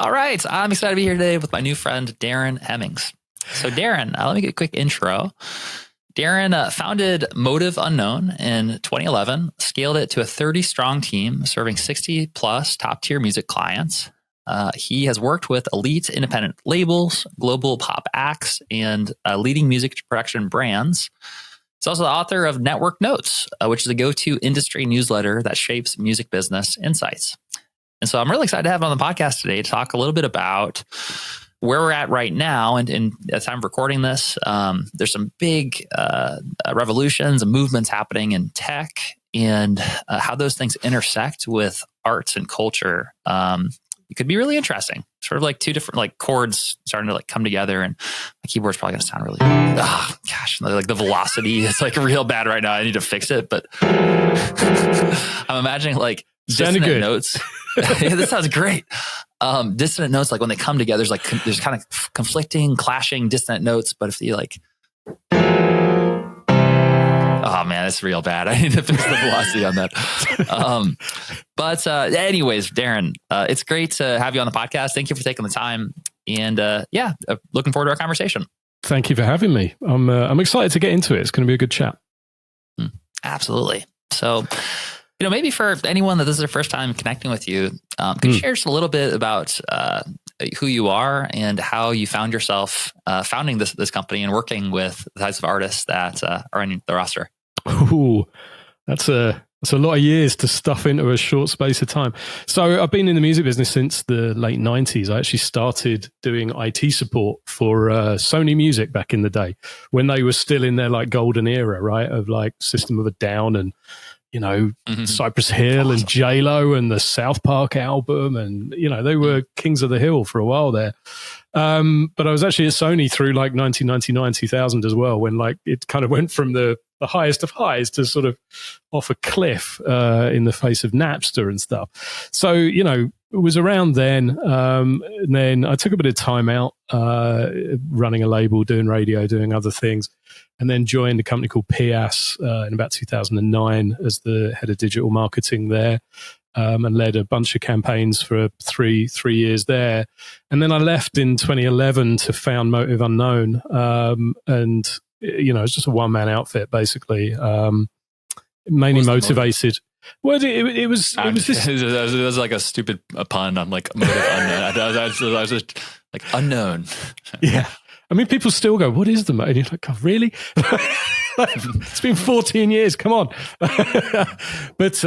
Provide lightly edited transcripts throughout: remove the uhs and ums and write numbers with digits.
All right. I'm excited to be here today with my new friend, Darren Hemmings. So Darren, let me get a quick intro. Darren founded Motive Unknown in 2011, scaled it to a 30-strong team serving 60-plus top-tier music clients. He has worked with elite independent labels, global pop acts, and leading music production brands. He's also the author of Network Notes, which is a go-to industry newsletter that shapes music business insights. And so I'm really excited to have him on the podcast today to talk a little bit about where we're at right now. And at the time of recording this, there's some big revolutions and movements happening in tech and how those things intersect with arts and culture. It could be really interesting. Sort of like two different like chords starting to like come together, and my keyboard's probably going to sound really, like the velocity is like real bad right now. I need to fix it, but I'm imagining like dissonant notes. Yeah, this sounds great. Dissonant notes, like when they come together, there's kind of conflicting, clashing dissonant notes. But if you like, oh man, it's real bad. I need to fix the velocity on that. But anyways, Darren, it's great to have you on the podcast. Thank you for taking the time. And looking forward to our conversation. Thank you for having me. I'm excited to get into it. It's going to be a good chat. Absolutely. So, maybe for anyone that this is their first time connecting with you, could you share just a little bit about who you are and how you found yourself founding this company and working with the types of artists that are on the roster? Ooh, that's a lot of years to stuff into a short space of time. So I've been in the music business since the late 90s. I actually started doing IT support for Sony Music back in the day when they were still in their like golden era, right? Of like System of a Down and Cypress Hill and J-Lo and the South Park album. And, they were kings of the hill for a while there. But I was actually at Sony through like 1999, 2000 as well, when like it kind of went from the highest of highs to sort of off a cliff in the face of Napster and stuff. So, it was around then. And then I took a bit of time out running a label, doing radio, doing other things. And then joined a company called Pias in about 2009 as the head of digital marketing there, and led a bunch of campaigns for three years there. And then I left in 2011 to found Motive Unknown, and it's just a one-man outfit basically, mainly motivated. Well, it was this. It was like a stupid pun on like Motive Unknown. I was just like unknown. Yeah. I mean, people still go, what is the motive? And you're like, oh, really? It's been 14 years. Come on. But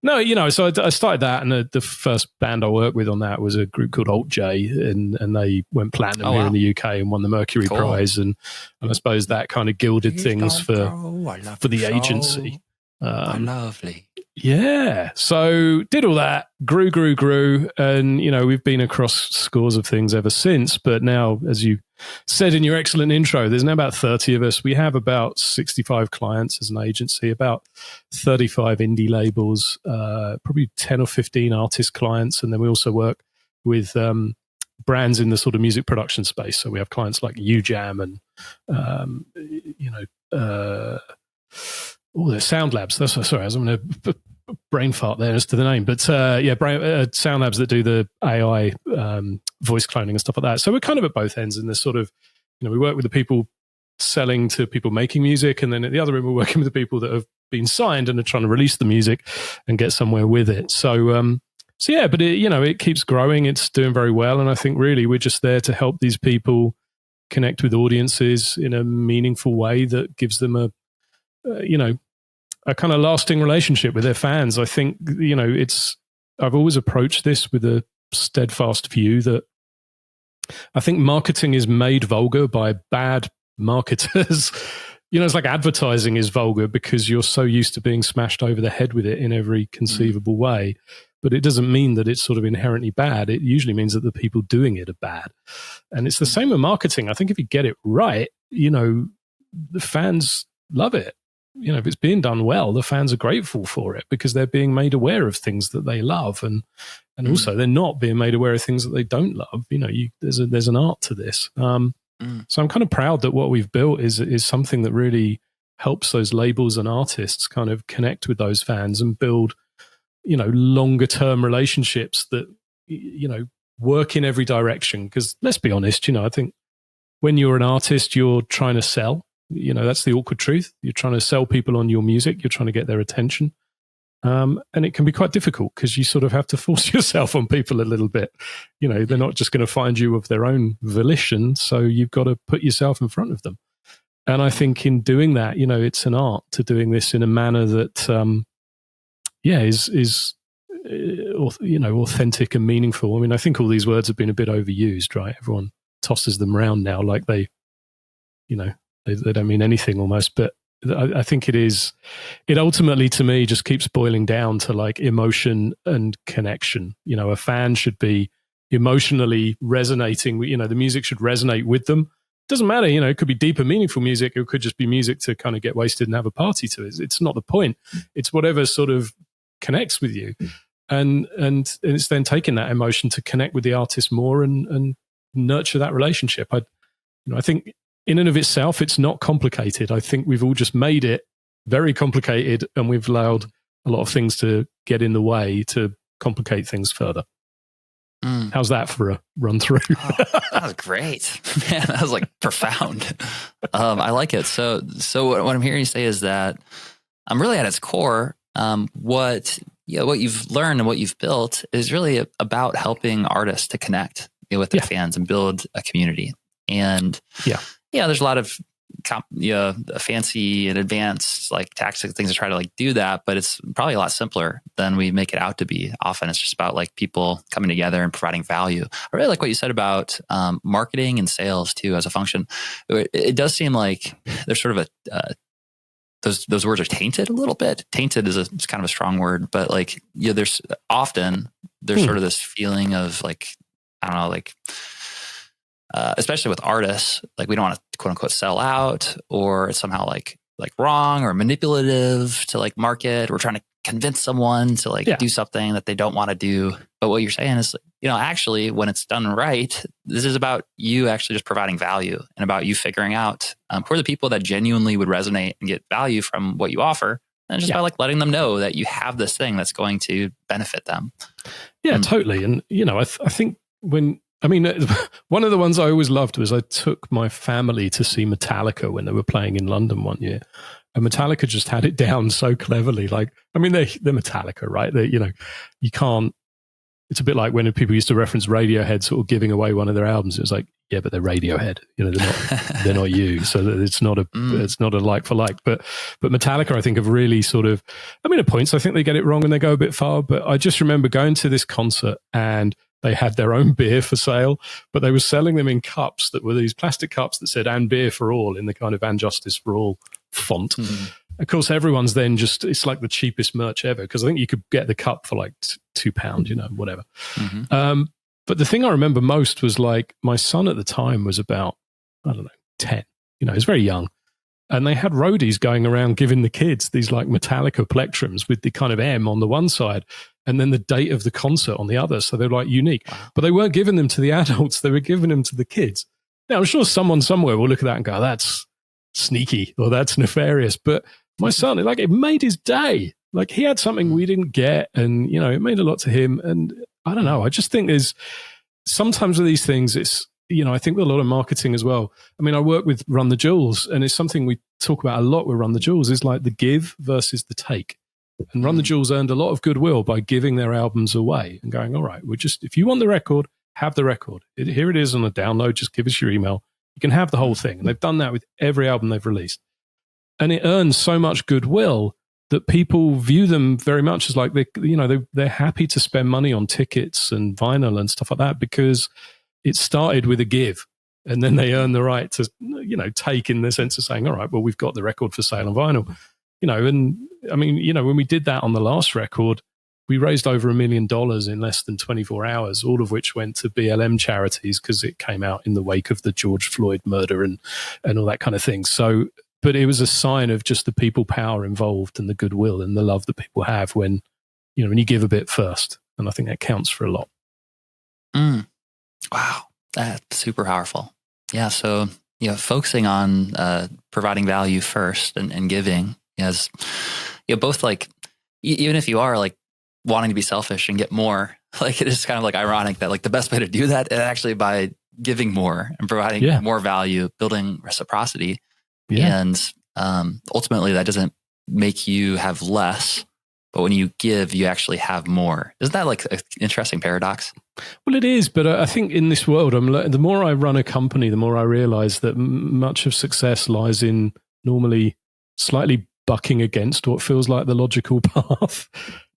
no, so I started that. And the first band I worked with on that was a group called Alt J. And they went platinum here in the UK and won the Mercury Prize. And I suppose that kind of gilded things for the agency. Lovely. Yeah. So did all that, grew. And, we've been across scores of things ever since. But now, as you said in your excellent intro, there's now about 30 of us. We have about 65 clients as an agency, about 35 indie labels, probably 10 or 15 artist clients. And then we also work with brands in the sort of music production space. So we have clients like UJam and, there's Sound Labs. That's sorry, I was going to brain fart there as to the name, but Sound Labs that do the AI voice cloning and stuff like that. So we're kind of at both ends in this sort of, we work with the people selling to people making music, and then at the other end we're working with the people that have been signed and are trying to release the music and get somewhere with it. So yeah, but it keeps growing. It's doing very well, and I think really we're just there to help these people connect with audiences in a meaningful way that gives them a kind of lasting relationship with their fans. I think, I've always approached this with a steadfast view that I think marketing is made vulgar by bad marketers. It's like advertising is vulgar because you're so used to being smashed over the head with it in every conceivable way. But it doesn't mean that it's sort of inherently bad. It usually means that the people doing it are bad. And it's the same with marketing. I think if you get it right, the fans love it. If it's being done well, the fans are grateful for it because they're being made aware of things that they love, and also they're not being made aware of things that they don't love. There's an art to this. So I'm kind of proud that what we've built is something that really helps those labels and artists kind of connect with those fans and build, longer term relationships that work in every direction. Because let's be honest, I think when you're an artist, you're trying to sell. That's the awkward truth. You're trying to sell people on your music. You're trying to get their attention. And it can be quite difficult because you sort of have to force yourself on people a little bit. They're not just going to find you of their own volition. So you've got to put yourself in front of them. And I think in doing that, it's an art to doing this in a manner that, is authentic and meaningful. I mean, I think all these words have been a bit overused, right? Everyone tosses them around now like they don't mean anything almost. But I think it ultimately, to me, just keeps boiling down to like emotion and connection. A fan should be emotionally resonating. The music should resonate with them. Doesn't matter, it could be deep and meaningful music. It could just be music to kind of get wasted and have a party to. It's not the point. It's whatever sort of connects with you. And it's then taking that emotion to connect with the artist more and nurture that relationship. I think in and of itself, it's not complicated. I think we've all just made it very complicated, and we've allowed a lot of things to get in the way to complicate things further. How's that for a run through? That was great, man. That was like profound. I like it. So what I'm hearing you say is that really at its core, what you've learned and what you've built is really about helping artists to connect with their fans and build a community. And there's a lot of fancy and advanced like tactics, things to try to like do that, but it's probably a lot simpler than we make it out to be. Often it's just about like people coming together and providing value. I really like what you said about marketing and sales too as a function. It does seem like there's sort of those words are tainted a little bit. Tainted is it's kind of a strong word, but like there's sort of this feeling of like, I don't know, like especially with artists, like we don't want to quote unquote sell out, or it's somehow like wrong or manipulative to like market. We're trying to convince someone to like do something that they don't want to do. But what you're saying is, actually when it's done right, this is about you actually just providing value and about you figuring out who are the people that genuinely would resonate and get value from what you offer. And just by like letting them know that you have this thing that's going to benefit them. Yeah, totally. And, I think one of the ones I always loved was I took my family to see Metallica when they were playing in London one year. And Metallica just had it down so cleverly. Like, they're Metallica, right? You can't, it's a bit like when people used to reference Radiohead sort of giving away one of their albums. It was like, yeah, but they're Radiohead. They're not you. So it's not a like for like. But Metallica, I think, have really sort of, at points I think they get it wrong and they go a bit far. But I just remember going to this concert and they had their own beer for sale, but they were selling them in cups that were these plastic cups that said "and beer for all" in the kind of "and justice for all" font. Of course, everyone's then it's like the cheapest merch ever, because I think you could get the cup for like £2, whatever. But the thing I remember most was like my son at the time was about, 10. He was very young. And they had roadies going around giving the kids these like Metallica plectrums with the kind of M on the one side and then the date of the concert on the other. So they're like unique. Wow. But they weren't giving them to the adults. They were giving them to the kids. Now, I'm sure someone somewhere will look at that and go, that's sneaky or that's nefarious. But my son, it made his day. Like, he had something we didn't get, and, it made a lot to him. And I don't know. I just think there's sometimes with these things, it's, I think with a lot of marketing as well. I work with Run the Jewels, and it's something we talk about a lot with Run the Jewels is like the give versus the take. And Run the Jewels earned a lot of goodwill by giving their albums away and going, all right, if you want the record, have the record. Here it is on a download. Just give us your email. You can have the whole thing. And they've done that with every album they've released. And it earns so much goodwill that people view them very much as like, they're happy to spend money on tickets and vinyl and stuff like that, because it started with a give, and then they earn the right to, take, in the sense of saying, all right, well, we've got the record for sale on vinyl, and when we did that on the last record, we raised over $1 million in less than 24 hours, all of which went to BLM charities, because it came out in the wake of the George Floyd murder and all that kind of thing. So, but it was a sign of just the people power involved and the goodwill and the love that people have when you give a bit first. And I think that counts for a lot. Wow, that's super powerful. Yeah, so focusing on providing value first and giving is both like, even if you are like wanting to be selfish and get more, like it is kind of like ironic that like the best way to do that is actually by giving more and providing more value, building reciprocity. Yeah. And ultimately that doesn't make you have less, but when you give, you actually have more. Isn't that like an interesting paradox? Well, it is, but I think in this world, the more I run a company, the more I realize that much of success lies in normally slightly bucking against what feels like the logical path.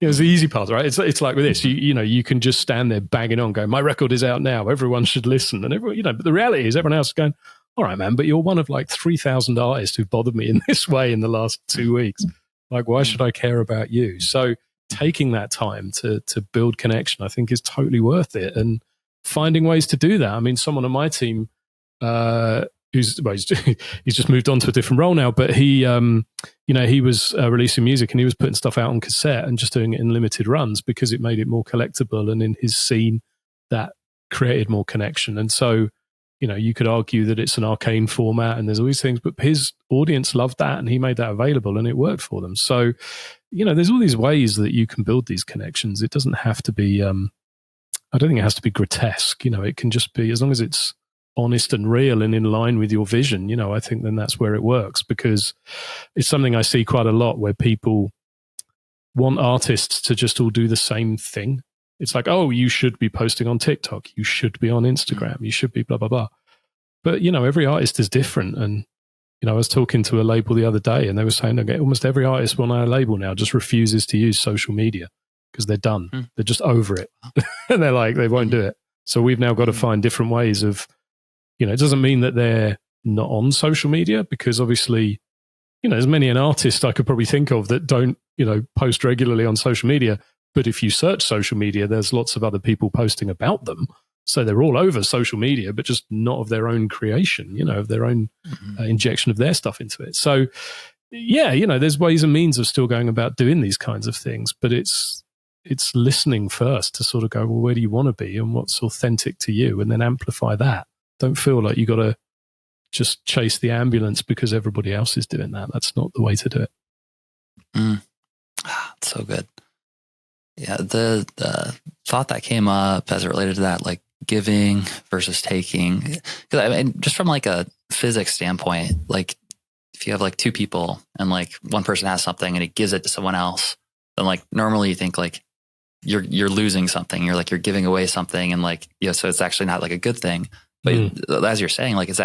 It's the easy path, right? It's like with this, you can just stand there banging on, going, my record is out now, everyone should listen, and everyone, but the reality is everyone else is going, all right, man, but you're one of like 3,000 artists who bothered me in this way in the last 2 weeks. Like, why should I care about you? So taking that time to build connection, I think, is totally worth it, and finding ways to do that. I mean, someone on my team he's just moved on to a different role now, but he was releasing music and he was putting stuff out on cassette and just doing it in limited runs because it made it more collectible, and in his scene that created more connection. And so, you could argue that it's an arcane format and there's all these things, but his audience loved that and he made that available and it worked for them. So, there's all these ways that you can build these connections. It doesn't have to be, I don't think it has to be grotesque. It can just be, as long as it's honest and real and in line with your vision, I think then that's where it works, because it's something I see quite a lot where people want artists to just all do the same thing. It's like, oh, you should be posting on TikTok, you should be on Instagram, you should be blah, blah, blah. But, every artist is different. And, I was talking to a label the other day and they were saying that almost every artist on our label now just refuses to use social media because they're done. They're just over it. And they're like, they won't do it. So we've now got to find different ways of, it doesn't mean that they're not on social media, because obviously, there's many an artist I could probably think of that don't, post regularly on social media. But if you search social media, there's lots of other people posting about them. So they're all over social media, but just not of their own creation, of their own injection of their stuff into it. So, there's ways and means of still going about doing these kinds of things, but it's listening first to sort of go, well, where do you want to be and what's authentic to you? And then amplify that. Don't feel like you got to just chase the ambulance because everybody else is doing that. That's not the way to do it. It's so good. Yeah, the thought that came up as it related to that, like giving versus taking, because I mean, just from like a physics standpoint, like if you have like two people and like one person has something and it gives it to someone else, then like normally you think like you're losing something, you're giving away something, and like, so it's actually not like a good thing. But as you're saying, like it's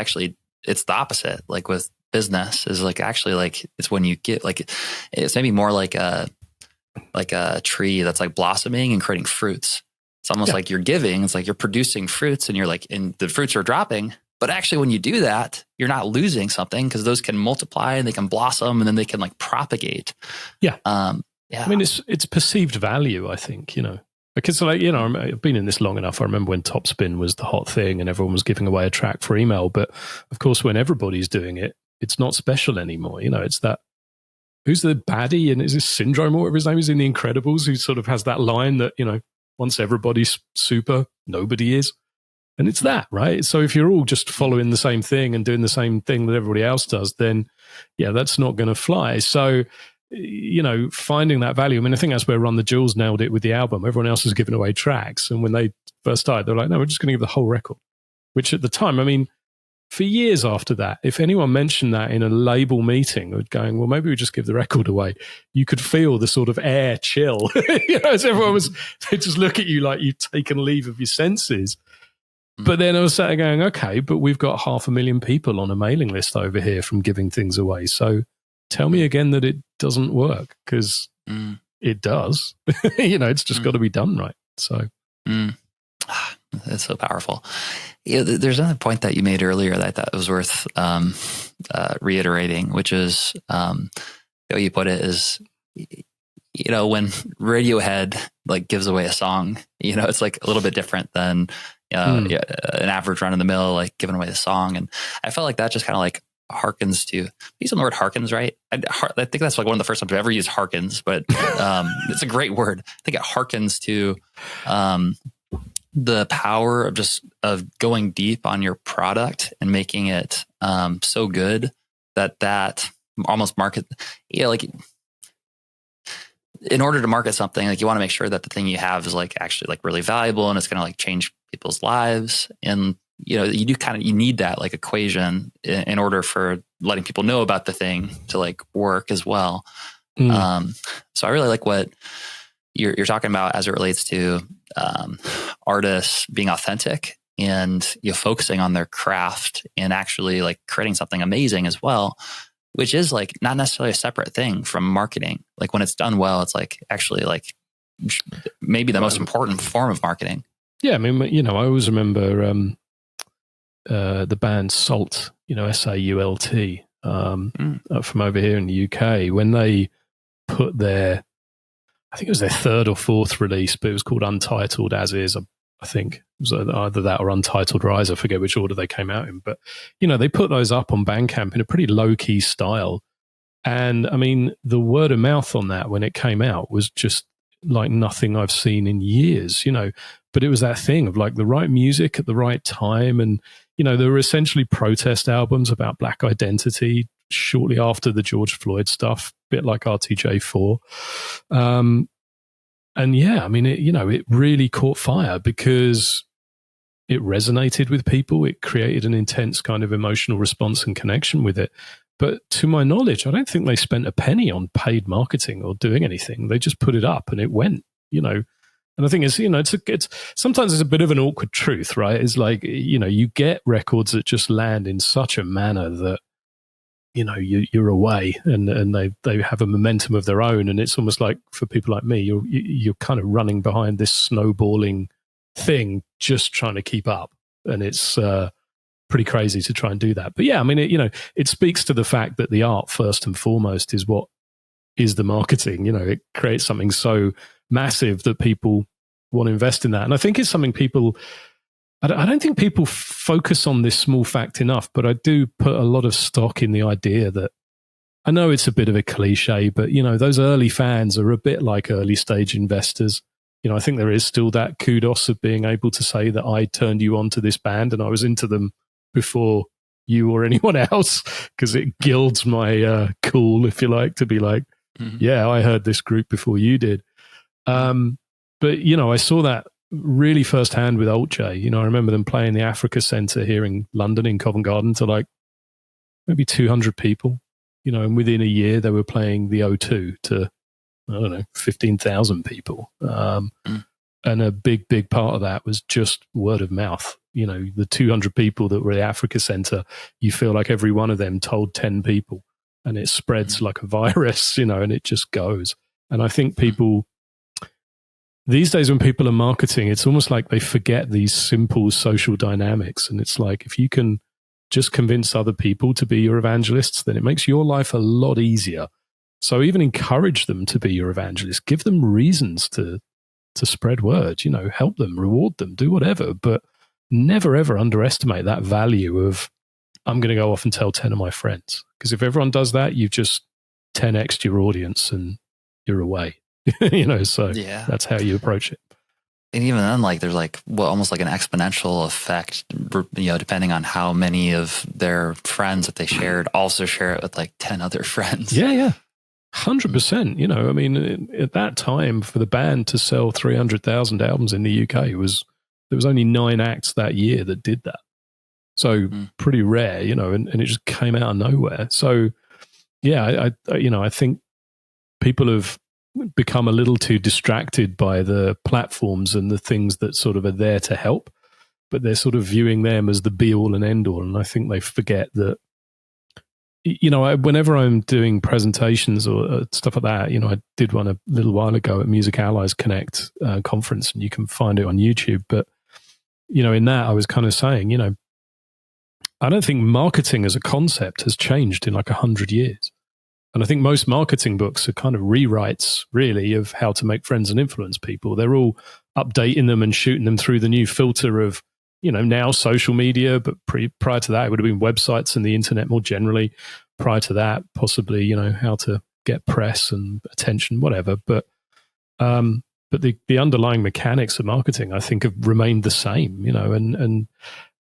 the opposite. Like with business is like actually like it's when you get like, it's maybe more like a tree that's like blossoming and creating fruits. It's almost like you're giving. It's like you're producing fruits and you're like, and the fruits are dropping. But actually when you do that, you're not losing something because those can multiply and they can blossom and then they can like propagate. Yeah. I mean, it's perceived value, I think, because like, I've been in this long enough. I remember when Topspin was the hot thing and everyone was giving away a track for email. But of course, when everybody's doing it, it's not special anymore. It's that, who's the baddie? And is this Syndrome or whatever his name is in The Incredibles, who sort of has that line that, once everybody's super, nobody is. And it's that, right? So if you're all just following the same thing and doing the same thing that everybody else does, then that's not going to fly. So, finding that value. I mean, I think that's where Run the Jewels nailed it with the album. Everyone else was giving away tracks. And when they first started, they're like, no, we're just going to give the whole record. Which at the time, I mean, for years after that, if anyone mentioned that in a label meeting, going, well, maybe we just give the record away, you could feel the sort of air chill. As everyone was, they just look at you like you've taken leave of your senses. But then I was sat there going, okay, but we've got 500,000 people on a mailing list over here from giving things away. So tell me again that it doesn't work, because it does. It's just got to be done right. So. It's so powerful. There's another point that you made earlier that I thought was worth reiterating, which is the way you put it is, when Radiohead like gives away a song, it's like a little bit different than an average run of the mill like giving away the song. And I felt like that just kind of like harkens to, using the word harkens, right? I think that's like one of the first times I've ever used harkens, but it's a great word. I think it harkens to the power of going deep on your product and making it so good that almost market, like in order to market something, like you want to make sure that the thing you have is like actually like really valuable and it's going to like change people's lives. And, you know, you need that like equation in order for letting people know about the thing to like work as well. So I really like what you're talking about as it relates to artists being authentic and, you know, focusing on their craft and actually like creating something amazing as well, which is like not necessarily a separate thing from marketing. Like when it's done well, it's like actually like maybe the most important form of marketing. Yeah. I mean, you know, I always remember the band Salt, you know, SAULT, from over here in the UK, when they put their, I think it was their third or fourth release, but it was called Untitled As Is. I think it was either that or Untitled Rise. I forget which order they came out in. But, you know, they put those up on Bandcamp in a pretty low-key style. And, I mean, the word of mouth on that when it came out was just like nothing I've seen in years, you know. But it was that thing of like the right music at the right time. And, you know, there were essentially protest albums about Black identity shortly after the George Floyd stuff, a bit like RTJ4. And yeah, I mean, it really caught fire because it resonated with people. It created an intense kind of emotional response and connection with it. But to my knowledge, I don't think they spent a penny on paid marketing or doing anything. They just put it up and it went, you know. And I think it's, you know, it's sometimes it's a bit of an awkward truth, right? It's like, you know, you get records that just land in such a manner that, you know, you're away and they have a momentum of their own. And it's almost like for people like me, you're kind of running behind this snowballing thing, just trying to keep up. And it's pretty crazy to try and do that. But yeah, I mean, it speaks to the fact that the art first and foremost is what is the marketing. You know, it creates something so massive that people want to invest in that. And I think it's something I don't think people focus on this small fact enough, but I do put a lot of stock in the idea that, I know it's a bit of a cliche, but, you know, those early fans are a bit like early stage investors. You know, I think there is still that kudos of being able to say that I turned you on to this band and I was into them before you or anyone else, because it gilds my cool, if you like, to be like, yeah, I heard this group before you did. But, you know, I saw that really firsthand with Alt J. You know, I remember them playing the Africa Centre here in London in Covent Garden to like maybe 200 people, you know, and within a year they were playing the O2 to, I don't know, 15,000 people. And a big part of that was just word of mouth. You know, the 200 people that were at the Africa Centre, you feel like every one of them told 10 people and it spreads like a virus, you know, and it just goes. And I think people, these days when people are marketing, it's almost like they forget these simple social dynamics. And it's like, if you can just convince other people to be your evangelists, then it makes your life a lot easier. So even encourage them to be your evangelists, give them reasons to spread word, you know, help them, reward them, do whatever, but never ever underestimate that value of, I'm going to go off and tell 10 of my friends. Because if everyone does that, you've just 10x'd your audience and you're away. You know, so yeah, that's how you approach it. And even then, like, there's like, well, almost like an exponential effect, you know, depending on how many of their friends that they shared also share it with like 10 other friends. Yeah. 100%. You know, I mean, at that time for the band to sell 300,000 albums in the UK, there was only 9 acts that year that did that. So pretty rare, you know, and it just came out of nowhere. So yeah, I think people have become a little too distracted by the platforms and the things that sort of are there to help, but they're sort of viewing them as the be all and end all. And I think they forget that, you know, whenever I'm doing presentations or stuff like that, you know, I did one a little while ago at Music Allies Connect conference, and you can find it on YouTube. But, you know, in that I was kind of saying, you know, I don't think marketing as a concept has changed in like 100 years. And I think most marketing books are kind of rewrites, really, of how to make friends and influence people. They're all updating them and shooting them through the new filter of, you know, now social media, but prior to that, it would have been websites and the internet more generally. Prior to that, possibly, you know, how to get press and attention, whatever. But the underlying mechanics of marketing, I think, have remained the same, you know, and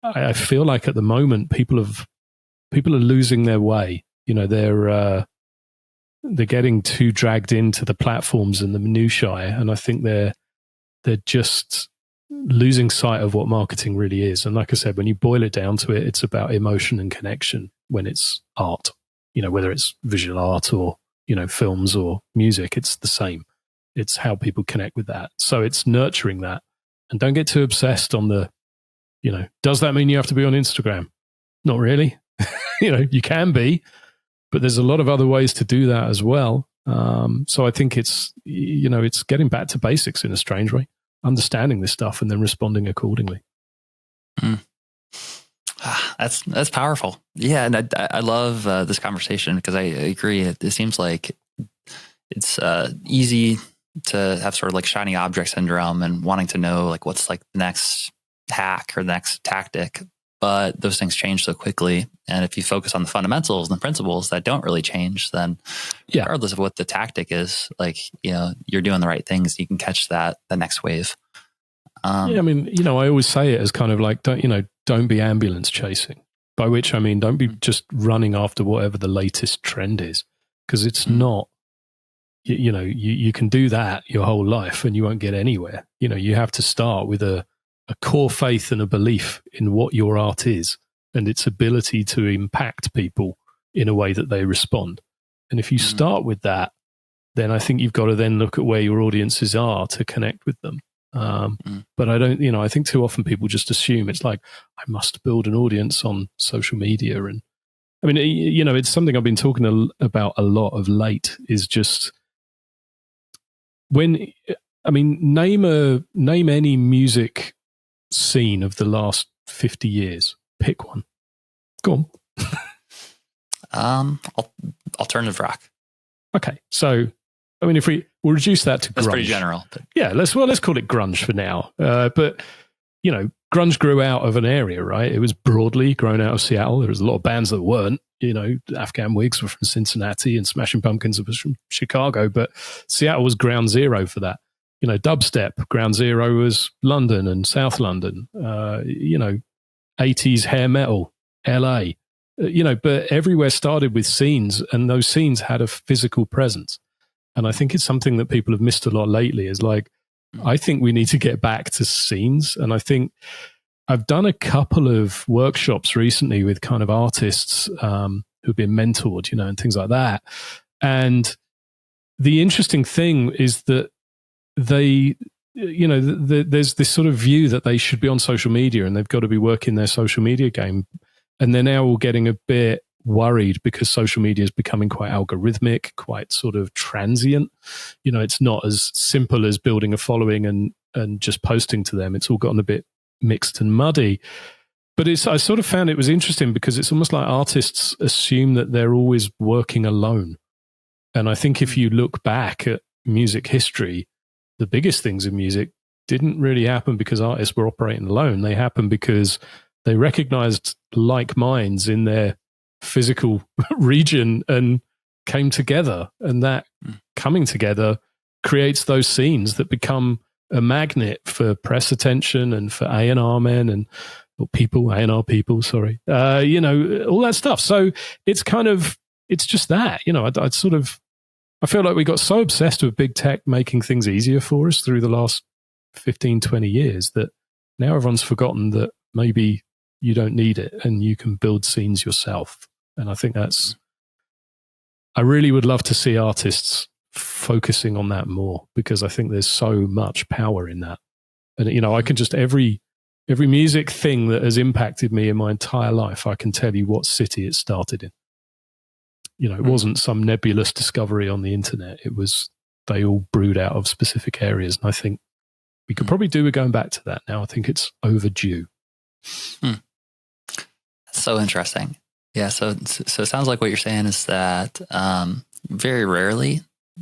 I feel like at the moment people are losing their way. You know, they're getting too dragged into the platforms and the minutiae, and I think they're just losing sight of what marketing really is. And like I said, when you boil it down to it, it's about emotion and connection when it's art. Whether it's visual art or films or music, it's the same. It's how people connect with that. So it's nurturing that, and don't get too obsessed on the, does that mean you have to be on Instagram? Not really. You can be, but there's a lot of other ways to do that as well. So I think it's getting back to basics in a strange way, understanding this stuff and then responding accordingly. That's powerful. Yeah. And I love this conversation because I agree. It seems like it's easy to have sort of like shiny object syndrome and wanting to know like what's like the next hack or the next tactic. But those things change so quickly. And if you focus on the fundamentals and the principles that don't really change, then regardless of what the tactic is, like, you're doing the right things. You can catch the next wave. I mean, I always say it as kind of like, don't be ambulance chasing, by which I mean, don't be just running after whatever the latest trend is, because it's not, you can do that your whole life and you won't get anywhere. You have to start with a core faith and a belief in what your art is and its ability to impact people in a way that they respond. And if you start with that, then I think you've got to then look at where your audiences are to connect with them. But I don't, I think too often people just assume it's like, I must build an audience on social media. And I mean, it's something I've been talking about a lot of late, is just name any music scene of the last 50 years. Pick one. Go on. Alternative rock. Okay. So, I mean, if we'll reduce that to grunge. That's pretty general. But. Yeah, let's call it grunge for now. But, grunge grew out of an area, right? It was broadly grown out of Seattle. There was a lot of bands that weren't. Afghan Wigs were from Cincinnati and Smashing Pumpkins was from Chicago, but Seattle was ground zero for that. Dubstep, ground zero was London and South London. 80s hair metal, LA. But everywhere started with scenes, and those scenes had a physical presence. And I think it's something that people have missed a lot lately, is like, I think we need to get back to scenes. And I think I've done a couple of workshops recently with kind of artists who've been mentored, and things like that. And the interesting thing is that they, there's this sort of view that they should be on social media and they've got to be working their social media game. And they're now all getting a bit worried because social media is becoming quite algorithmic, quite sort of transient. It's not as simple as building a following and just posting to them. It's all gotten a bit mixed and muddy. But I sort of found it was interesting because it's almost like artists assume that they're always working alone. And I think if you look back at music history, the biggest things in music didn't really happen because artists were operating alone. They happened because they recognized like minds in their physical region and came together. And that coming together creates those scenes that become a magnet for press attention and for A&R men and A&R people, sorry. All that stuff. So it's just that, I feel like we got so obsessed with big tech making things easier for us through the last 15, 20 years that now everyone's forgotten that maybe you don't need it and you can build scenes yourself. And I think I really would love to see artists focusing on that more, because I think there's so much power in that. And, I can just, every music thing that has impacted me in my entire life, I can tell you what city it started in. It wasn't some nebulous discovery on the internet. They all brewed out of specific areas. And I think we could probably do with going back to that now. I think it's overdue. So interesting. Yeah. So it sounds like what you're saying is that very rarely,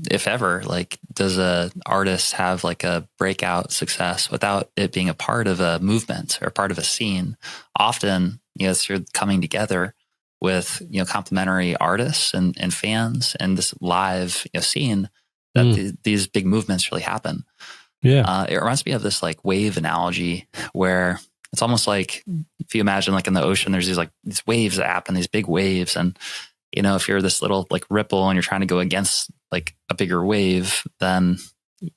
if ever, like, does a artist have like a breakout success without it being a part of a movement or part of a scene. Often, it's you're coming together with, complementary artists and fans and this live scene that these big movements really happen. Yeah. It reminds me of this like wave analogy where it's almost like if you imagine like in the ocean, there's these waves that happen, these big waves, and if you're this little like ripple and you're trying to go against like a bigger wave, then,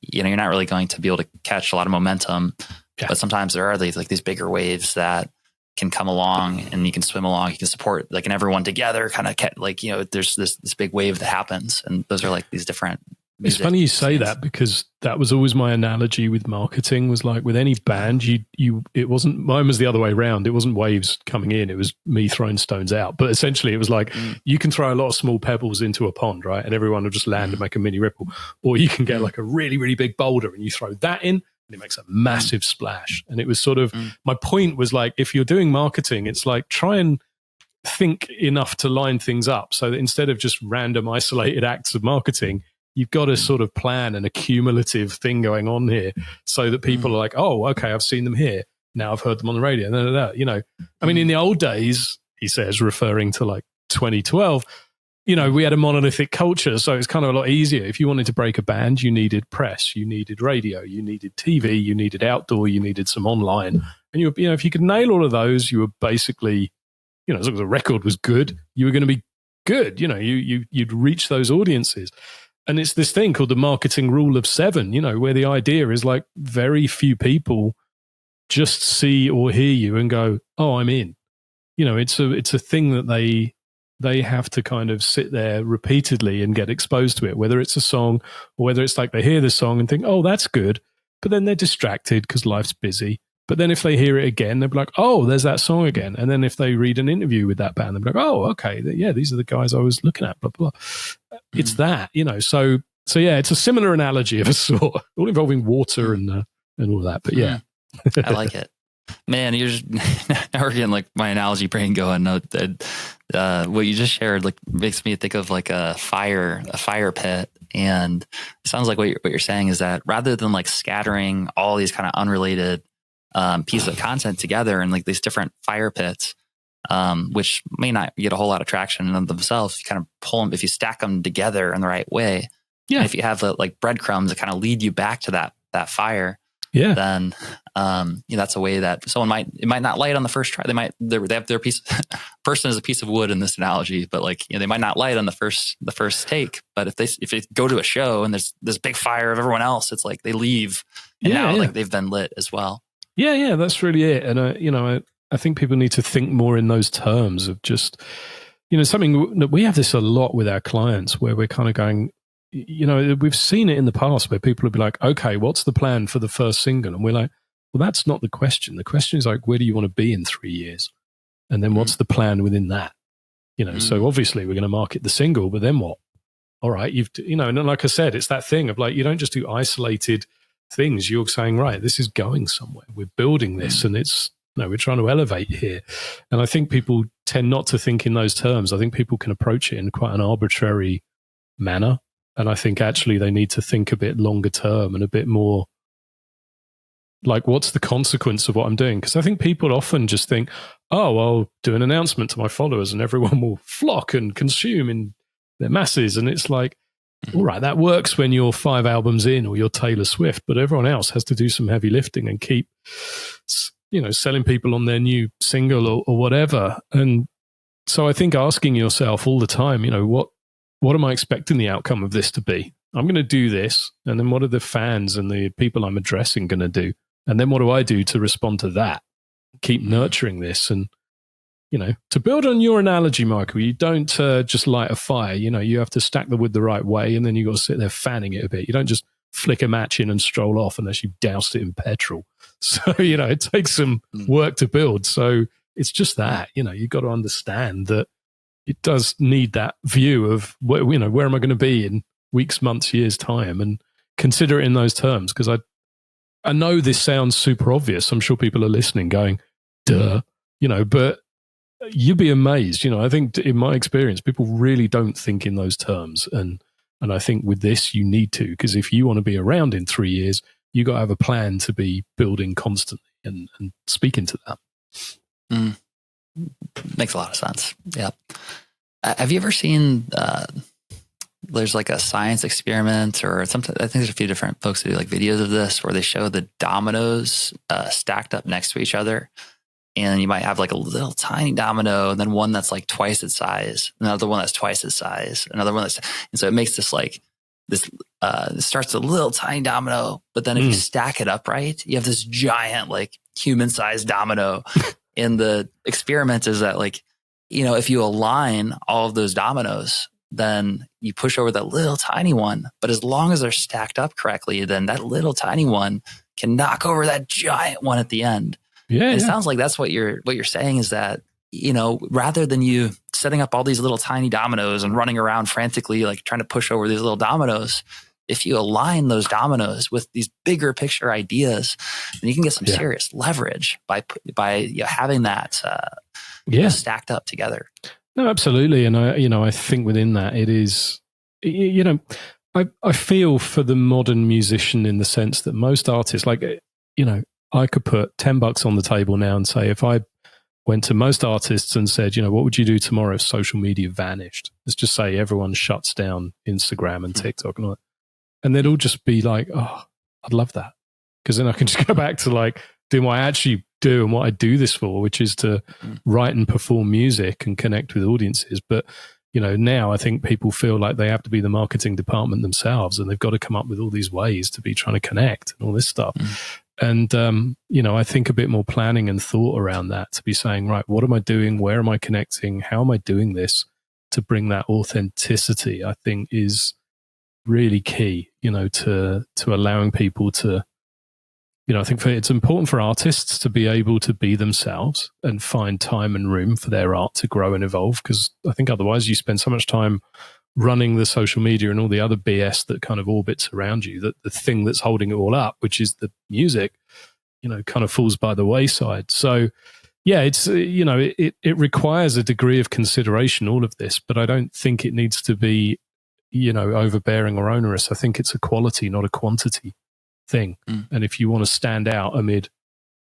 you're not really going to be able to catch a lot of momentum. Yeah. But sometimes there are these bigger waves that can come along and you can swim along, you can support like, and everyone together kind of like, there's this big wave that happens. And those are like these different. It's funny you say that, because that was always my analogy with marketing, was like with any band, it wasn't, mine was the other way around. It wasn't waves coming in. It was me throwing stones out. But essentially it was like, you can throw a lot of small pebbles into a pond, right? And everyone will just land and make a mini ripple. Or you can get like a really, really big boulder and you throw that in and it makes a massive splash. And it was sort of, my point was like, if you're doing marketing, it's like, try and think enough to line things up so that instead of just random isolated acts of marketing, you've got a sort of plan and a cumulative thing going on here so that people are like, oh, okay, I've seen them here. Now I've heard them on the radio. I mean, in the old days, he says, referring to like 2012, we had a monolithic culture. So it's kind of a lot easier. If you wanted to break a band, you needed press, you needed radio, you needed TV, you needed outdoor, you needed some online. And if you could nail all of those, you were basically, as long as the record was good, you were going to be good. You'd reach those audiences. And it's this thing called the marketing rule of 7, where the idea is like very few people just see or hear you and go, oh, I'm in. It's a thing that they have to kind of sit there repeatedly and get exposed to it, whether it's a song or whether it's like they hear the song and think, oh, that's good. But then they're distracted because life's busy. But then if they hear it again, they'll be like, oh, there's that song again. And then if they read an interview with that band, they'll be like, oh, okay, yeah, these are the guys I was looking at, blah, blah. It's that, So yeah, it's a similar analogy of a sort, all involving water and all that. But yeah. I like it. Man, you're just, now we're getting like my analogy brain going. What you just shared like makes me think of like a fire pit. And it sounds like what you're saying is that rather than like scattering all these kind of unrelated pieces of content together in like these different fire pits, which may not get a whole lot of traction in themselves, you kind of pull them, if you stack them together in the right way. Yeah. And if you have like breadcrumbs that kind of lead you back to that fire, then that's a way that someone might not light on the first try. They have their piece. Person is a piece of wood in this analogy, but like they might not light on the first take. But if they go to a show and there's this big fire of everyone else, it's like they leave and like they've been lit as well. Yeah, that's really it. And I think people need to think more in those terms of just something that we have this a lot with our clients, where we're kind of going. We've seen it in the past where people will be like, okay, what's the plan for the first single? And we're like, well, that's not the question. The question is like, where do you want to be in 3 years? And then what's the plan within that? So obviously we're going to market the single, but then what? All right. And like I said, it's that thing of like, you don't just do isolated things. You're saying, right, this is going somewhere. We're building this and we're trying to elevate here. And I think people tend not to think in those terms. I think people can approach it in quite an arbitrary manner. And I think actually they need to think a bit longer term and a bit more like, what's the consequence of what I'm doing? Because I think people often just think, oh, I'll do an announcement to my followers and everyone will flock and consume in their masses. And it's like, all right, that works when you're 5 albums in or you're Taylor Swift, but everyone else has to do some heavy lifting and keep, selling people on their new single or whatever. And so I think asking yourself all the time, what am I expecting the outcome of this to be? I'm going to do this. And then what are the fans and the people I'm addressing going to do? And then what do I do to respond to that? Keep nurturing this. And, to build on your analogy, Michael, you don't just light a fire. You have to stack the wood the right way. And then you've got to sit there fanning it a bit. You don't just flick a match in and stroll off unless you've doused it in petrol. So, it takes some work to build. So it's just that, you've got to understand that it does need that view of where am I going to be in weeks, months, years time, and consider it in those terms. Because I know this sounds super obvious. I'm sure people are listening going, duh, but you'd be amazed. I think in my experience, people really don't think in those terms. And I think with this, you need to, because if you want to be around in 3 years, you got to have a plan to be building constantly and speaking to that. Makes a lot of sense. Yeah. Have you ever seen, there's like a science experiment or something. I think there's a few different folks who do like videos of this where they show the dominoes stacked up next to each other. and you might have like a little tiny domino, and then one that's like twice its size, another one that's twice its size, another one that's, and so it makes this like this. It starts a little tiny domino, but then if you stack it up right, you have this giant like human-sized domino. And the experiment is that like, if you align all of those dominoes, then you push over that little tiny one. But as long as they're stacked up correctly, then that little tiny one can knock over that giant one at the end. Yeah, it sounds like that's what you're saying is that, rather than you setting up all these little tiny dominoes and running around frantically, like trying to push over these little dominoes, if you align those dominoes with these bigger picture ideas, then you can get some serious leverage by having that stacked up together. No, absolutely. And I think within that it is, I feel for the modern musician in the sense that most artists, like, I could put $10 on the table now and say, if I went to most artists and said, what would you do tomorrow if social media vanished? Let's just say everyone shuts down Instagram and TikTok and all that. And they'd all just be like, oh, I'd love that. Because then I can just go back to like doing what I actually do and what I do this for, which is to write and perform music and connect with audiences. But, now I think people feel like they have to be the marketing department themselves and they've got to come up with all these ways to be trying to connect and all this stuff. And, I think a bit more planning and thought around that to be saying, right, what am I doing? Where am I connecting? How am I doing this to bring that authenticity? I think is really key, to allowing people to, I think it's important for artists to be able to be themselves and find time and room for their art to grow and evolve. Because I think otherwise you spend so much time running the social media and all the other BS that kind of orbits around you, that the thing that's holding it all up, which is the music, kind of falls by the wayside. So yeah, it's, it requires a degree of consideration, all of this, but I don't think it needs to be, overbearing or onerous. I think it's a quality, not a quantity thing. And if you want to stand out amid,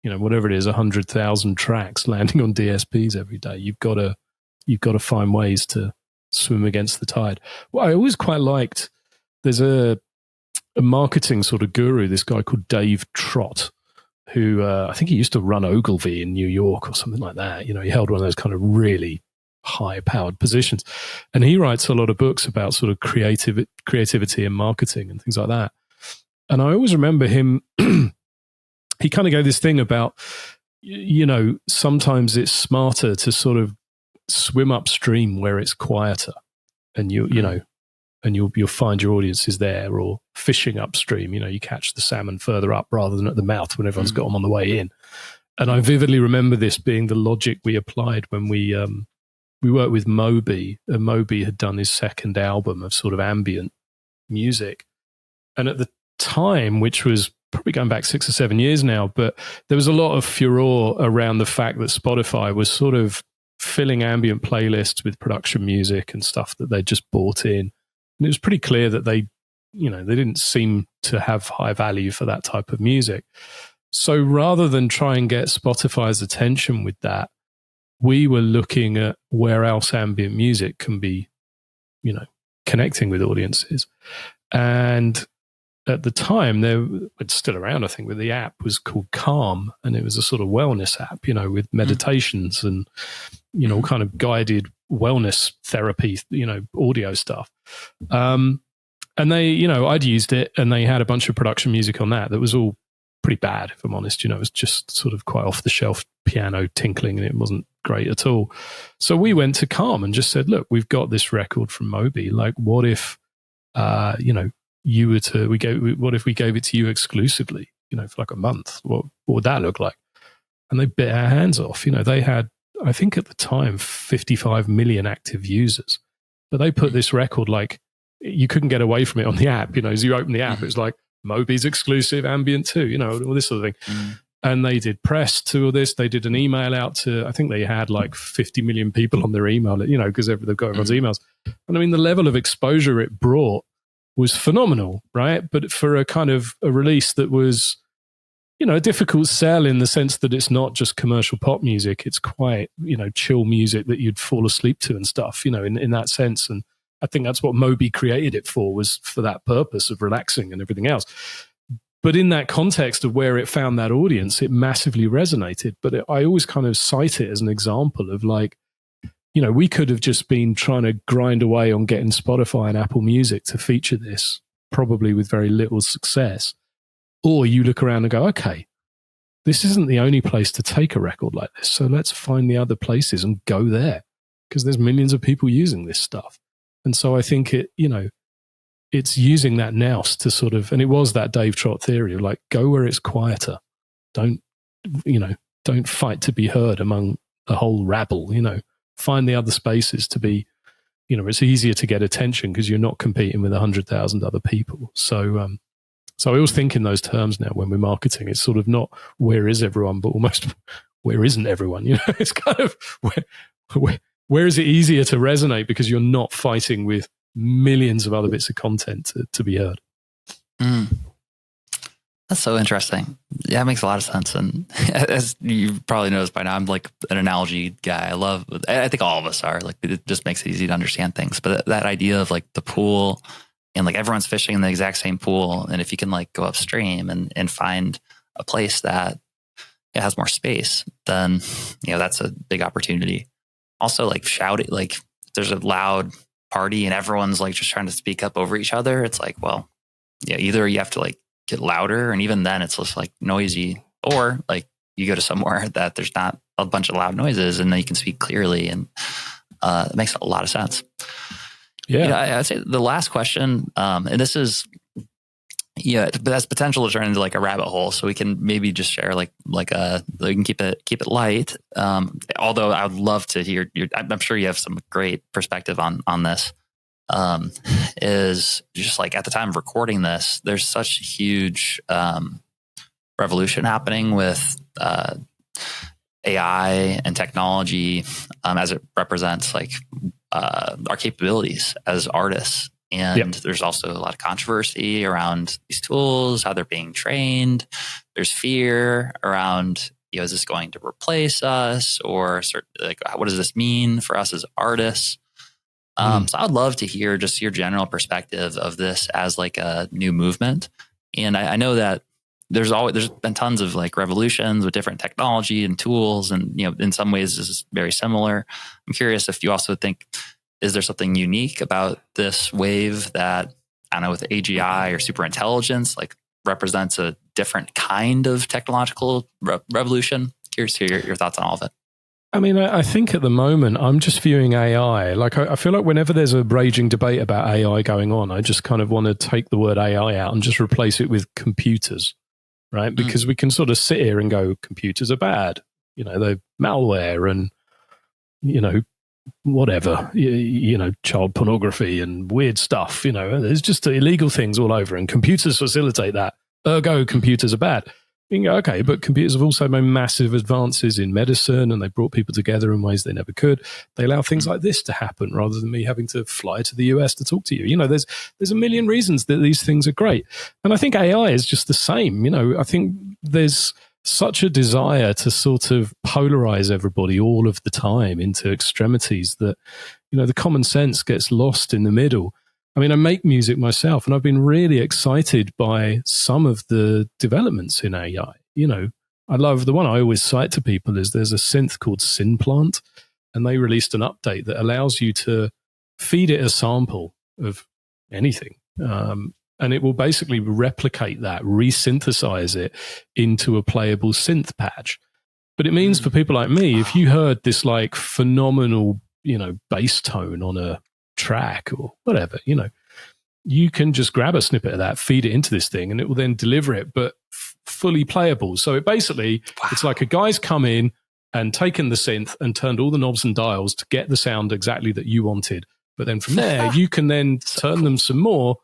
whatever it is, 100,000 tracks landing on DSPs every day, you've got to find ways to swim against the tide. Well, I always quite liked, there's a marketing sort of guru, this guy called Dave Trott, who I think he used to run Ogilvy in New York or something like that. He held one of those kind of really high-powered positions. And he writes a lot of books about sort of creativity and marketing and things like that. And I always remember him, he kind of gave this thing about, sometimes it's smarter to sort of swim upstream where it's quieter, and you'll find your audience is there, or fishing upstream, you catch the salmon further up rather than at the mouth when everyone's got them on the way in. And I vividly remember this being the logic we applied when we worked with Moby, and Moby had done his second album of sort of ambient music. And at the time, which was probably going back 6 or 7 years now, but there was a lot of furore around the fact that Spotify was sort of filling ambient playlists with production music and stuff that they just bought in. And it was pretty clear that they didn't seem to have high value for that type of music. So rather than try and get Spotify's attention with that, we were looking at where else ambient music can be, connecting with audiences. And at the time, it's still around, I think, but the app was called Calm, and it was a sort of wellness app, with meditations and, all kind of guided wellness therapy, audio stuff. And they, I'd used it, and they had a bunch of production music on that was all pretty bad, if I'm honest. It was just sort of quite off the shelf piano tinkling, and it wasn't great at all. So we went to Calm and just said, look, we've got this record from Moby. Like, what if, you were to, what if we gave it to you exclusively, for like a month? What would that look like? And they bit our hands off. They had, I think at the time, 55 million active users, but they put this record, like, you couldn't get away from it on the app. As you open the app, it was like Moby's exclusive ambient too, all this sort of thing. And they did press to all this. They did an email out to, I think they had like 50 million people on their email, because they've got everyone's emails. And I mean, the level of exposure it brought was phenomenal, right? But for a kind of a release that was, a difficult sell in the sense that it's not just commercial pop music. It's quite, chill music that you'd fall asleep to and stuff, in that sense. And I think that's what Moby created it for, was for that purpose of relaxing and everything else. But in that context of where it found that audience, it massively resonated. But I always kind of cite it as an example of like, you know, we could have just been trying to grind away on getting Spotify and Apple Music to feature this, probably with very little success. Or you look around and go, okay, this isn't the only place to take a record like this. So let's find the other places and go there, because there's millions of people using this stuff. And so I think it, you know, it's using that nous to sort of, and it was that Dave Trott theory of like, go where it's quieter. Don't fight to be heard among a whole rabble, you know, find the other spaces to be, you know, it's easier to get attention because you're not competing with 100,000 other people. So I always think in those terms now when we're marketing. It's sort of not where is everyone, but almost where isn't everyone, you know, it's kind of where is it easier to resonate because you're not fighting with millions of other bits of content to be heard. That's so interesting. Yeah, it makes a lot of sense. And as you probably noticed by now, I'm like an analogy guy. I think all of us are, like, it just makes it easy to understand things. But that idea of like the pool and like everyone's fishing in the exact same pool. And if you can like go upstream and find a place that it has more space, then, you know, that's a big opportunity. Also, like shouting, like if there's a loud party and everyone's like just trying to speak up over each other, it's like, well, yeah, either you have to like get louder, and even then it's just like noisy, or like you go to somewhere that there's not a bunch of loud noises and then you can speak clearly, and it makes a lot of sense. Yeah, you know, I'd say the last question, and this is, yeah, but that's potential to turn into like a rabbit hole. So we can maybe just share we can keep it light. Although I would love to hear I'm sure you have some great perspective on this. Is just like at the time of recording this, there's such a huge revolution happening with AI and technology as it represents like our capabilities as artists. And there's also a lot of controversy around these tools, how they're being trained. There's fear around, you know, is this going to replace us, or like, what does this mean for us as artists? So I'd love to hear just your general perspective of this as like a new movement. And I know that there's been tons of like revolutions with different technology and tools, and, you know, in some ways this is very similar. I'm curious if you also think, is there something unique about this wave that, I don't know, with AGI or super intelligence, like represents a different kind of technological revolution? Curious to hear your thoughts on all of it. I mean, I think at the moment, I'm just viewing AI. Like, I feel like whenever there's a raging debate about AI going on, I just kind of want to take the word AI out and just replace it with computers, right? Because we can sort of sit here and go, computers are bad. You know, they're malware and, you know, whatever, you know, child pornography and weird stuff, you know, there's just illegal things all over, and computers facilitate that. Ergo, computers are bad. You can go, okay, but computers have also made massive advances in medicine, and they brought people together in ways they never could. They allow things like this to happen rather than me having to fly to the US to talk to you. You know, there's a million reasons that these things are great. And I think AI is just the same. You know, I think there's such a desire to sort of polarize everybody all of the time into extremities that, you know, the common sense gets lost in the middle. I mean, I make music myself, and I've been really excited by some of the developments in AI. You know, I love the one I always cite to people is there's a synth called Synplant, and they released an update that allows you to feed it a sample of anything. And it will basically replicate that, resynthesize it into a playable synth patch. But it means for people like me, if you heard this like phenomenal, you know, bass tone on a track or whatever, you know, you can just grab a snippet of that, feed it into this thing, and it will then deliver it, but fully playable. So it basically, it's like a guy's come in and taken the synth and turned all the knobs and dials to get the sound exactly that you wanted. But then from there, you can then turn them some more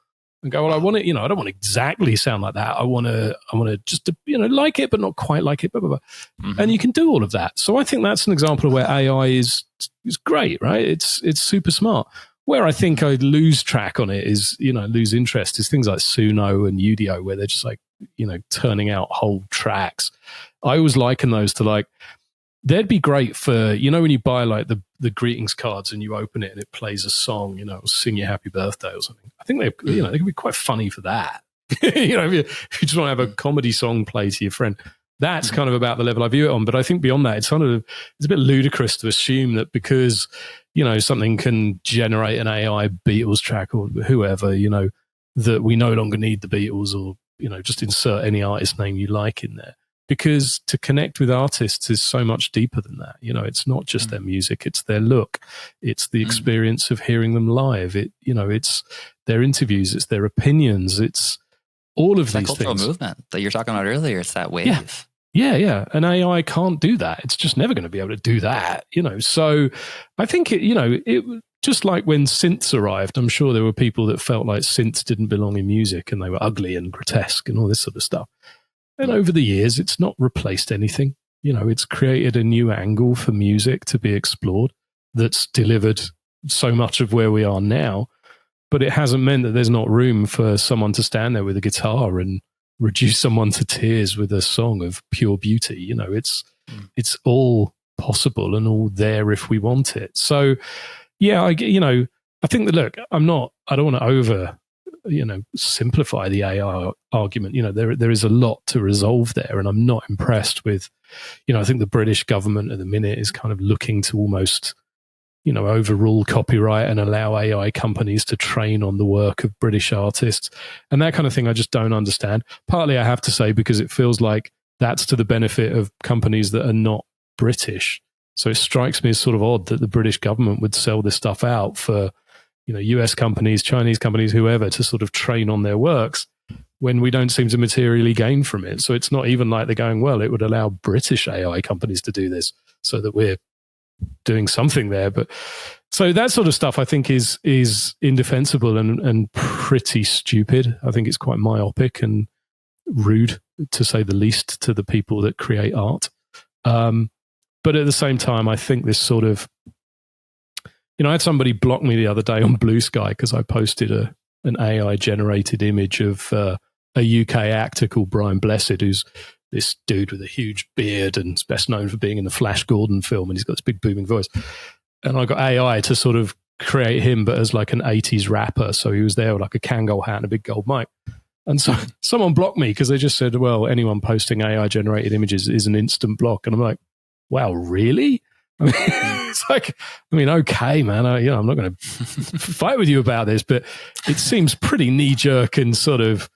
and go, well, I want it, you know, I don't want to exactly sound like that. I want to just, you know, like it, but not quite like it, blah, blah, blah. And you can do all of that. So I think that's an example of where AI is great, right? It's super smart. Where I think I lose track on it is, you know, lose interest is things like Suno and Udio, where they're just like, you know, turning out whole tracks. I always liken those to like, they'd be great for, you know, when you buy like the greetings cards and you open it and it plays a song, you know, sing you happy birthday or something. I think they, you know, they can be quite funny for that. If you just want to have a comedy song play to your friend, that's kind of about the level I view it on. But I think beyond that, it's a bit ludicrous to assume that because, something can generate an AI Beatles track or whoever, that we no longer need the Beatles or, just insert any artist name you like in there. Because to connect with artists is so much deeper than that. It's not just their music, it's their look, it's the experience of hearing them live. It's their interviews, it's their opinions, it's all of these things. It's that cultural movement that you're talking about earlier. It's that wave. Yeah. And AI can't do that. It's just never going to be able to do that, So I think it just like when synths arrived, I'm sure there were people that felt like synths didn't belong in music and they were ugly and grotesque and all this sort of stuff. And over the years, it's not replaced anything. It's created a new angle for music to be explored that's delivered so much of where we are now. But it hasn't meant that there's not room for someone to stand there with a guitar and reduce someone to tears with a song of pure beauty. It's all possible and all there if we want it. So, yeah, I think that, look, I don't want to simplify the AI argument. There is a lot to resolve there, and I'm not impressed with, I think the British government at the minute is kind of looking to almost, overrule copyright and allow AI companies to train on the work of British artists and that kind of thing. I just don't understand. Partly I have to say because it feels like that's to the benefit of companies that are not British. So it strikes me as sort of odd that the British government would sell this stuff out for US companies, Chinese companies, whoever, to sort of train on their works when we don't seem to materially gain from it. So it's not even like they're going, well, it would allow British AI companies to do this so that we're doing something there. But so that sort of stuff I think is indefensible and pretty stupid. I think it's quite myopic and rude, to say the least, to the people that create art. But at the same time, I think this sort of, I had somebody block me the other day on Blue Sky because I posted an AI-generated image of a UK actor called Brian Blessed, who's this dude with a huge beard and is best known for being in the Flash Gordon film, and he's got this big booming voice. And I got AI to sort of create him, but as like an 80s rapper. So he was there with like a Kangol hat and a big gold mic. And so someone blocked me because they just said, well, anyone posting AI-generated images is an instant block. And I'm like, wow, really? I mean, it's like, okay, man, I'm not going to fight with you about this, but it seems pretty knee-jerk and sort of,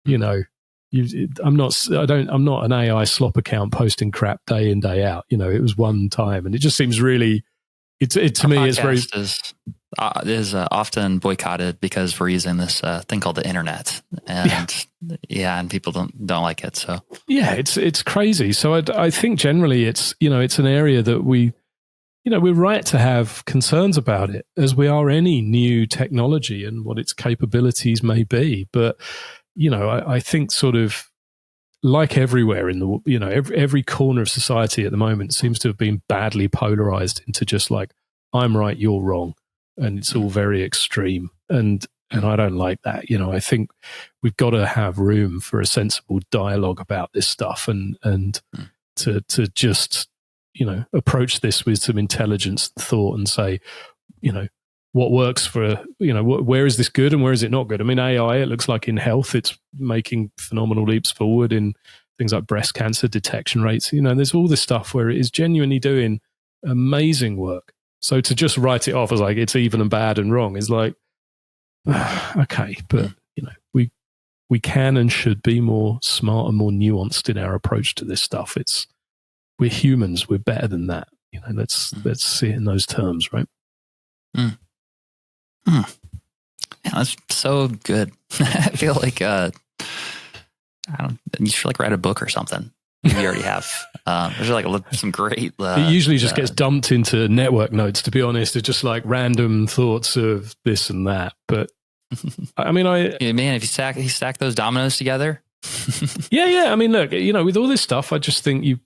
I'm not an AI slop account posting crap day in, day out. It was one time, and it just seems really, to me, it's very is often boycotted because we're using this thing called the internet, and and people don't like it. So it's crazy. So I think generally it's an area that we're right to have concerns about it, as we are any new technology and what its capabilities may be. But I think sort of like everywhere in the every corner of society at the moment seems to have been badly polarized into just like, I'm right, you're wrong. And it's all very extreme. And I don't like that. I think we've got to have room for a sensible dialogue about this stuff and to just, approach this with some intelligence and thought and say, what works for, where is this good and where is it not good? I mean, AI, it looks like in health, it's making phenomenal leaps forward in things like breast cancer detection rates. There's all this stuff where it is genuinely doing amazing work. So to just write it off as like it's evil and bad and wrong is like, okay, but we can and should be more smart and more nuanced in our approach to this stuff. We're humans. We're better than that. Let's see it in those terms, right? Yeah, that's so good. I feel like you should like write a book or something. You already have. There's like some great. It usually just gets dumped into network notes. To be honest, it's just like random thoughts of this and that. But if you stack those dominoes together. yeah. I mean, look, with all this stuff, I just think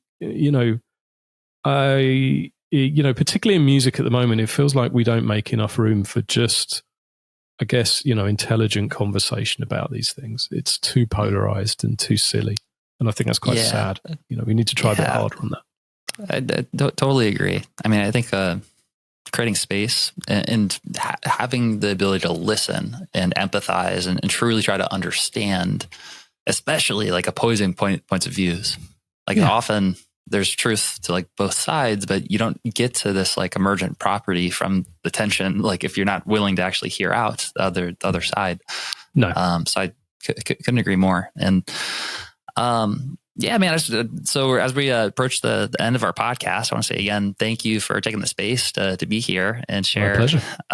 particularly in music at the moment, it feels like we don't make enough room for just, I guess, intelligent conversation about these things. It's too polarized and too silly. And I think that's quite sad. We need to try a bit harder on that. I totally agree. I mean, I think creating space and having the ability to listen and empathize and truly try to understand, especially like opposing points of views. Like often there's truth to like both sides, but you don't get to this like emergent property from the tension. Like if you're not willing to actually hear out the other side. No. So I couldn't agree more. And, yeah, man. So as we approach the end of our podcast, I want to say again, thank you for taking the space to be here and share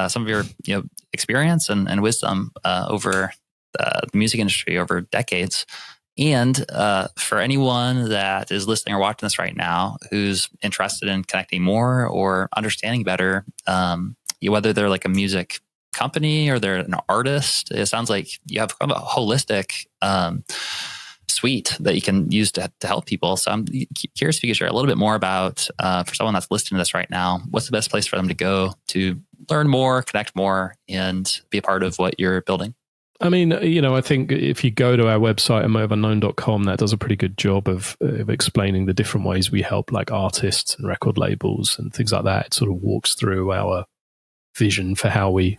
some of your experience and wisdom over the music industry over decades. And for anyone that is listening or watching this right now who's interested in connecting more or understanding better, whether they're like a music company or they're an artist, it sounds like you have kind of a holistic suite that you can use to help people. So I'm curious if you could share a little bit more about, for someone that's listening to this right now, what's the best place for them to go to learn more, connect more, and be a part of what you're building? I mean, I think if you go to our website, motiveunknown.com, that does a pretty good job of explaining the different ways we help like artists and record labels and things like that. It sort of walks through our vision for how we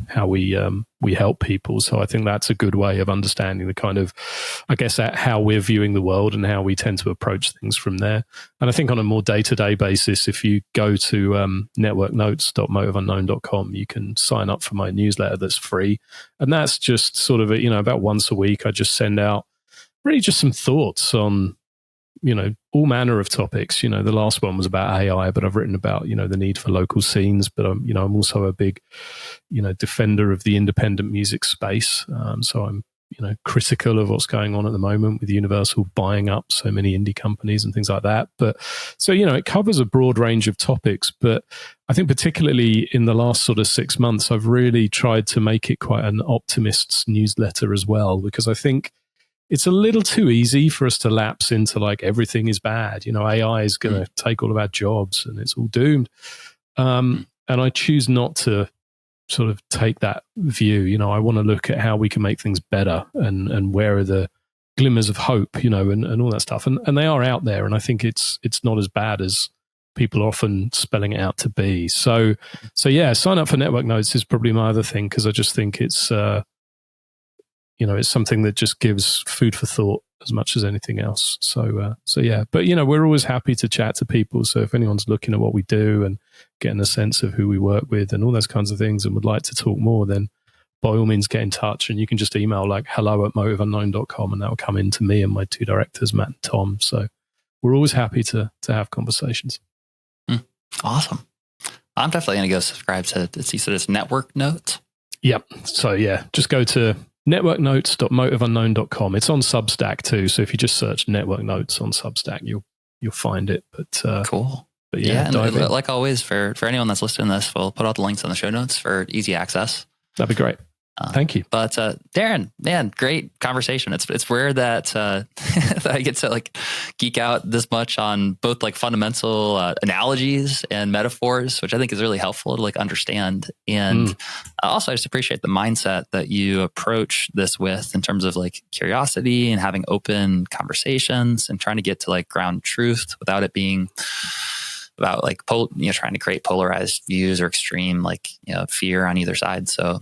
help people. So I think that's a good way of understanding the kind of, I guess, how we're viewing the world and how we tend to approach things from there. And I think on a more day-to-day basis, if you go to networknotes.motiveunknown.com, you can sign up for my newsletter that's free. And that's just sort of, about once a week, I just send out really just some thoughts on, all manner of topics. The last one was about AI, but I've written about, the need for local scenes, but I'm also a big, defender of the independent music space. So I'm, critical of what's going on at the moment with Universal buying up so many indie companies and things like that. But so, it covers a broad range of topics, but I think particularly in the last sort of 6 months, I've really tried to make it quite an optimist's newsletter as well, because I think it's a little too easy for us to lapse into like everything is bad. AI is going to take all of our jobs and it's all doomed. And I choose not to sort of take that view. I want to look at how we can make things better and where are the glimmers of hope, and all that stuff. And they are out there. And I think it's not as bad as people are often spelling it out to be. So yeah, sign up for Network Notes is probably my other thing, because I just think it's, it's something that just gives food for thought as much as anything else. So yeah, but we're always happy to chat to people. So if anyone's looking at what we do and getting a sense of who we work with and all those kinds of things and would like to talk more, then by all means get in touch. And you can just email like hello@motiveunknown.com and that will come in to me and my two directors, Matt and Tom. So we're always happy to have conversations. Awesome. I'm definitely going to go subscribe to this Network Notes. Yep. So yeah, just go to networknotes.motiveunknown.com. It's on Substack too. So if you just search Network Notes on Substack, you'll find it. But cool. But yeah, and like always, for anyone that's listening to this, we'll put all the links in the show notes for easy access. That'd be great. Thank you. But Darren, man, great conversation. It's rare that that I get to like geek out this much on both like fundamental analogies and metaphors, which I think is really helpful to like understand. And also, I just appreciate the mindset that you approach this with in terms of like curiosity and having open conversations and trying to get to like ground truth without it being about like trying to create polarized views or extreme fear on either side. So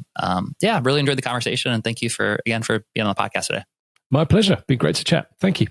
yeah, really enjoyed the conversation, and thank you for being on the podcast today. My pleasure. Been great to chat. Thank you.